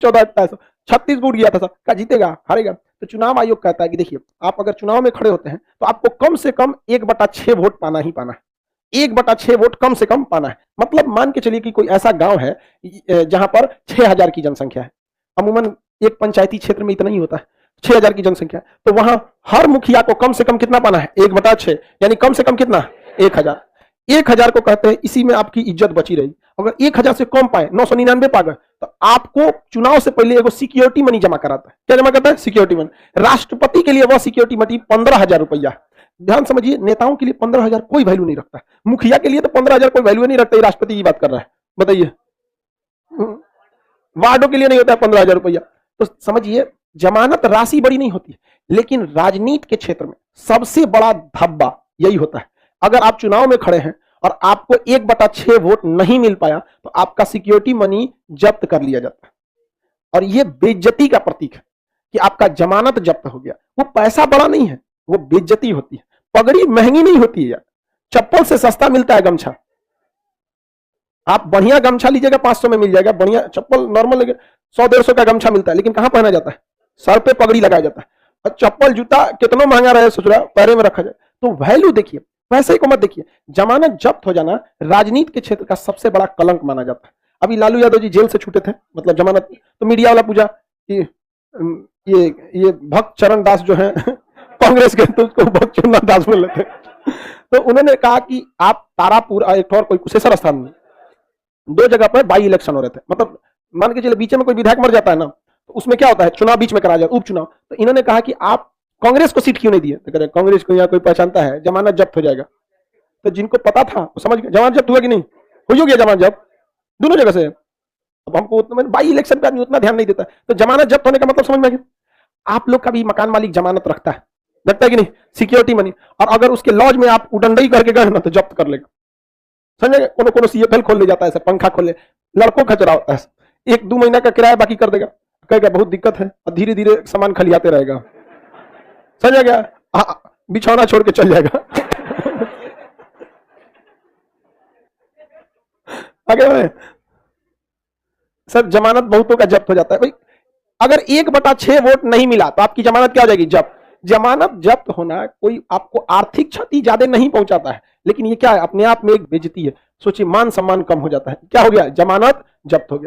14 27, 36 vote गया था sir, क्या जीतेगा हारेगा? तो चुनाव आयोग कहता है कि देखिए आप अगर चुनाव में खड़े होते हैं तो आपको कम से कम 1/6 वोट पाना ही पाना है, 1/6 वोट कम से कम पाना है। मतलब मान के चलिए कि कोई ऐसा गांव है जहां पर 6000 की जनसंख्या है, अमूमन एक पंचायती क्षेत्र में इतना ही होता है, 6000 की जनसंख्या है, तो वहां हर मुखिया को कम से कम कितना पाना है? 1/6, यानी कम से कम कितना? 1000। 1000 को कहते हैं इसी में आपकी इज्जत बची रही। अगर 1000 से कम पाए, 999 पा गए, तो आपको चुनाव से पहले एगो सिक्योरिटी मनी जमा कराता है। क्या जमा करता है? Security money. राष्ट्रपति के लिए वह सिक्योरिटी मनी 15,000 रुपया। ध्यान समझिए, नेताओं के लिए 15,000 कोई वैल्यू नहीं रखता, मुखिया के लिए तो 15,000 कोई वैल्यू नहीं रखता। राष्ट्रपति की बात कर रहा है, बताइए। वार्डों के लिए नहीं होता है 15,000 रुपया। तो समझिए जमानत राशि बड़ी नहीं होती, लेकिन राजनीति के क्षेत्र में सबसे बड़ा धब्बा यही होता है। अगर आप चुनाव में खड़े हैं और आपको 1/6 वोट नहीं मिल पाया तो आपका सिक्योरिटी मनी जब्त कर लिया जाता है, और यह बेइज्जती का प्रतीक है कि आपका जमानत जब्त हो गया। वो पैसा बड़ा नहीं है, वो बेइज्जती होती है। पगड़ी महंगी नहीं होती है यार, चप्पल से सस्ता मिलता है गमछा। आप बढ़िया गमछा लीजिएगा 500 में मिल जाएगा, बढ़िया चप्पल नॉर्मल 100-150 का गमछा मिलता है, लेकिन कहां पहना जाता है? सर पे पगड़ी लगाया जाता है। और चप्पल जूता कितना महंगा रहे, सोच रहा पैरे में रखा जाए। तो वैल्यू देखिए, पैसे को मत देखिए। जमानत जब्त हो जाना राजनीति के क्षेत्र का सबसे बड़ा कलंक माना जाता है। अभी लालू यादव जी जेल से छूटे थे, मतलब जमानत, तो मीडिया वाला पूछा कि ये भक्त चरण दास जो है कांग्रेस के, तो उसको भक्त चरण दास बोल लेते। तो उन्होंने कहा कि आप तारापुर एक और कोई कुशेश्वर स्थान में 2 जगह पर बाई इलेक्शन हो रहे थे। मतलब मान के चलिए बीच में कोई विधायक मर जाता है ना, तो उसमें क्या होता है, चुनाव बीच में कराया जाए, उपचुनाव। तो इन्होंने कहा कि आप कांग्रेस को सीट क्यों नहीं दिए? तो कहते कांग्रेस को यहाँ कोई पहचानता है, जमानत जब्त हो जाएगा। तो जिनको पता था वो समझ गए जमानत जब्त हुआ कि नहीं, हो गया जमानत जब्त दोनों जगह से। अब हमको उतना बाई इलेक्शन पे आदमी उतना ध्यान नहीं देता, तो जमानत जब्त होने का मतलब समझ में गया। आप लोग का भी मकान मालिक जमानत रखता है कि नहीं, सिक्योरिटी मनी, और अगर उसके लॉज में आप उडंडई करके गए ना तो जब्त कर लेगा, समझेगा। कोनो सीएफएल खोल ले जाता है, पंखा खोल ले, लड़कों खचरा होता है, 1-2 महीना का किराया बाकी कर देगा, कहेगा बहुत दिक्कत है, और धीरे धीरे सामान खलियाते रहेगा, समझ गया, बिछौना छोड़ के चल जाएगा। आगे बढ़े सर, जमानत बहुतों का जब्त हो जाता है भाई। अगर 1/6 वोट नहीं मिला तो आपकी जमानत क्या हो जाएगी? जब्त। जमानत जब्त होना कोई आपको आर्थिक क्षति ज्यादा नहीं पहुंचाता है, लेकिन ये क्या है, अपने आप में एक बेइज्जती है। सोचिए मान सम्मान कम हो जाता है, क्या हो गया? जमानत जब्त हो गया।